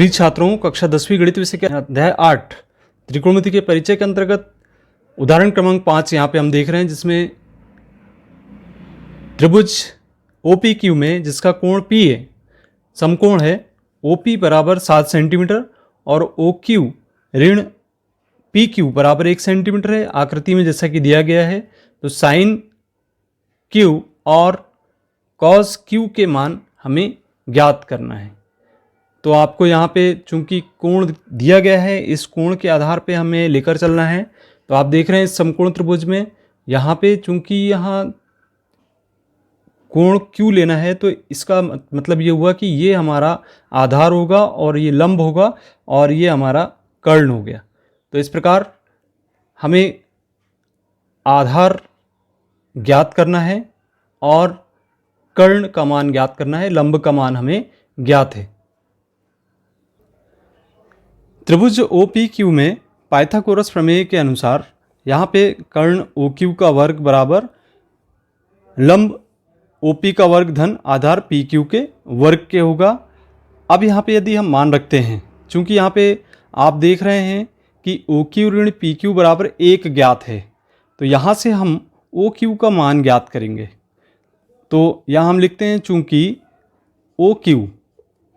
प्रिय छात्रों, कक्षा 10वीं गणित विषय के अध्याय 8 त्रिकोणमिति के परिचय के अंतर्गत उदाहरण क्रमांक 5 यहाँ पे हम देख रहे हैं, जिसमें त्रिभुज OPQ में जिसका कोण P है, समकोण है OP बराबर 7 सेंटीमीटर और OQ ऋण PQ बराबर 1 सेंटीमीटर है। आकृति में जैसा कि दिया गया है, तो साइन Q और कॉस Q के मान हमें ज्ञात करना है। तो आपको यहाँ पे चूंकि कोण दिया गया है, इस कोण के आधार पे हमें लेकर चलना है। तो आप देख रहे हैं इस समकोण त्रिभुज में यहाँ पे चूंकि यहाँ कोण Q लेना है, तो इसका मतलब ये हुआ कि ये हमारा आधार होगा और ये लंब होगा और ये हमारा कर्ण हो गया। तो इस प्रकार हमें आधार ज्ञात करना है और कर्ण का मान ज्ञात करना है, लंब का मान हमें ज्ञात है। त्रिभुज OPQ में पाइथागोरस प्रमेय के अनुसार यहाँ पे कर्ण OQ का वर्ग बराबर लंब OP का वर्ग धन आधार PQ के वर्ग के होगा। अब यहाँ पे यदि हम मान रखते हैं, चूंकि यहाँ पे आप देख रहे हैं कि OQ ऋण PQ बराबर 1 ज्ञात है, तो यहाँ से हम OQ का मान ज्ञात करेंगे। तो यहाँ हम लिखते हैं चूंकि OQ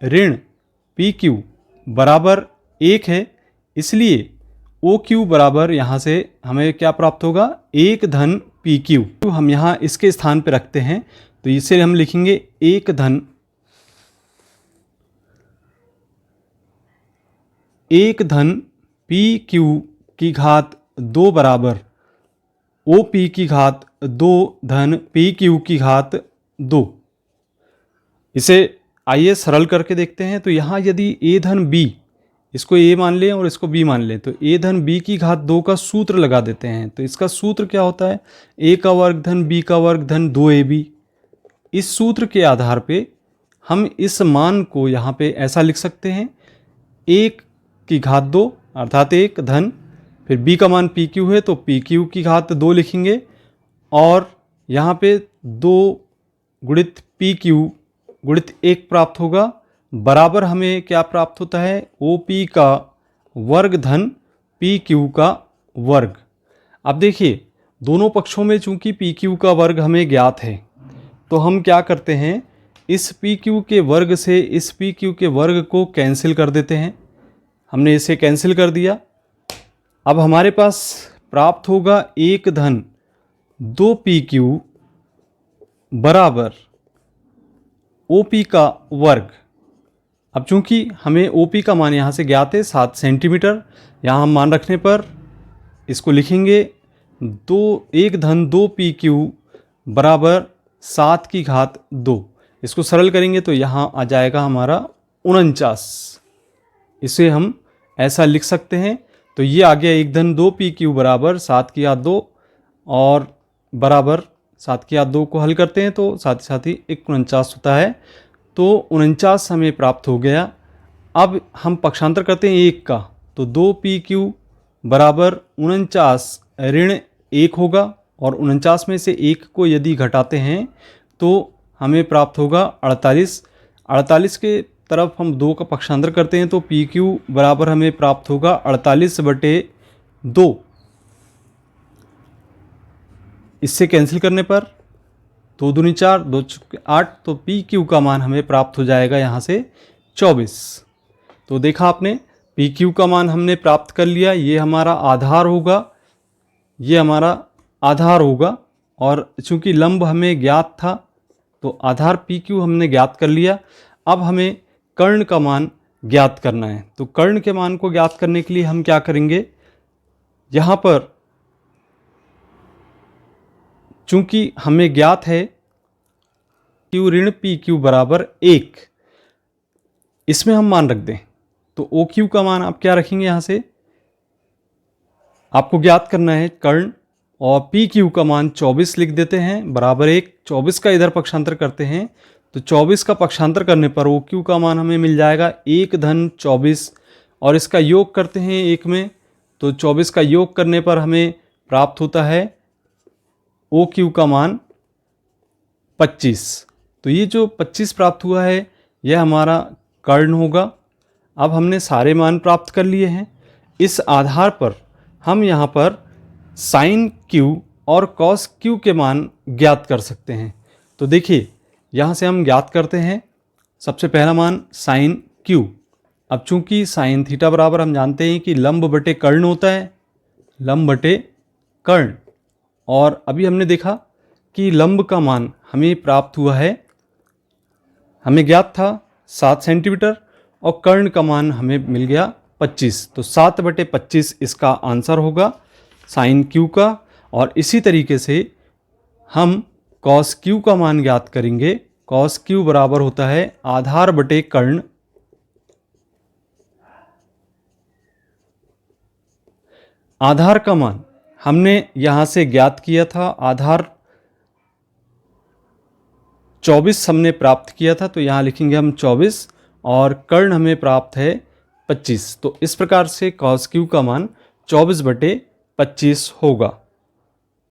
ऋण PQ बराबर 1 है, इसलिए OQ बराबर यहाँ से हमें क्या प्राप्त होगा, 1 धन PQ। तो हम यहाँ इसके स्थान पे रखते हैं, तो इसे हम लिखेंगे 1 धन PQ की घात 2 बराबर OP की घात 2 धन PQ की घात 2। इसे आइए सरल करके देखते हैं। तो यहाँ यदि A धन B, इसको A मान लें और इसको B मान लें, तो A धन B की घात 2 का सूत्र लगा देते हैं। तो इसका सूत्र क्या होता है, A का वर्ग धन B का वर्ग धन 2AB। इस सूत्र के आधार पे हम इस मान को यहाँ पे ऐसा लिख सकते हैं, 1 की घात 2 अर्थात 1 धन, फिर B का मान PQ है तो PQ की घात 2 लिखेंगे और यहाँ पे 2 गुणित PQ गुणित 1 प्राप्त होगा, बराबर हमें क्या प्राप्त होता है, OP का वर्ग धन PQ का वर्ग। अब देखिए दोनों पक्षों में चूंकि PQ का वर्ग हमें ज्ञात है, तो हम क्या करते हैं, इस PQ के वर्ग से इस PQ के वर्ग को कैंसिल कर देते हैं। हमने इसे कैंसिल कर दिया। अब हमारे पास प्राप्त होगा 1 धन 2PQ बराबर OP का वर्ग। अब चूंकि हमें OP का मान यहाँ से ज्ञात है 7 सेंटीमीटर, यहाँ हम मान रखने पर इसको लिखेंगे 1 धन 2PQ बराबर 7 की घात 2। इसको सरल करेंगे तो यहाँ आ जाएगा हमारा 49। इसे हम ऐसा लिख सकते हैं। तो ये आ गया 1 धन 2PQ बराबर 7 की घात 2 और बराबर 7 की घात 2 को हल करते हैं तो साथ ही 49 होता है। तो 49 हमें प्राप्त हो गया। अब हम पक्षांतर करते हैं 1 का, तो 2PQ बराबर 49 ऋण 1 होगा और 49 में से 1 को यदि घटाते हैं तो हमें प्राप्त होगा 48। 48 के तरफ हम 2 का पक्षांतर करते हैं तो PQ बराबर हमें प्राप्त होगा 48/2। इससे कैंसिल करने पर 2 दूनी 4, 2 चौके 8, तो PQ का मान हमें प्राप्त हो जाएगा यहाँ से 24। तो देखा आपने, PQ का मान हमने प्राप्त कर लिया। ये हमारा आधार होगा, ये हमारा आधार होगा और चूंकि लंब हमें ज्ञात था तो आधार PQ हमने ज्ञात कर लिया। अब हमें कर्ण का मान ज्ञात करना है। तो कर्ण के मान को ज्ञात करने के लिए हम क्या करेंगे, यहाँ पर चूंकि हमें ज्ञात है Q ऋण PQ बराबर 1, इसमें हम मान रख दें तो OQ का मान आप क्या रखेंगे, यहाँ से आपको ज्ञात करना है कर्ण और PQ का मान 24 लिख देते हैं बराबर 1। 24 का इधर पक्षांतर करते हैं तो 24 का पक्षांतर करने पर OQ का मान हमें मिल जाएगा 1 धन 24 और इसका योग करते हैं 1 में, तो 24 का योग करने पर हमें प्राप्त होता है OQ का मान 25। तो ये जो 25 प्राप्त हुआ है यह हमारा कर्ण होगा। अब हमने सारे मान प्राप्त कर लिए हैं। इस आधार पर हम यहाँ पर साइन क्यू और कॉस क्यू के मान ज्ञात कर सकते हैं। तो देखिए यहाँ से हम ज्ञात करते हैं। सबसे पहला मान साइन क्यू। अब चूंकि साइन थीटा बराबर हम जानते हैं कि लंब बटे कर्ण होता है, लंब बटे कर्ण, और अभी हमने देखा कि लंब का मान हमें प्राप्त हुआ है, हमें ज्ञात था 7 सेंटीमीटर और कर्ण का मान हमें मिल गया 25। तो 7/25 इसका आंसर होगा साइन क्यू का। और इसी तरीके से हम कॉस क्यू का मान ज्ञात करेंगे। कॉस क्यू बराबर होता है आधार बटे कर्ण। आधार का मान हमने यहां से ज्ञात किया था, आधार 24 हमने प्राप्त किया था, तो यहां लिखेंगे हम 24 और कर्ण हमें प्राप्त है 25। तो इस प्रकार से कॉस क्यू का मान 24/25 होगा।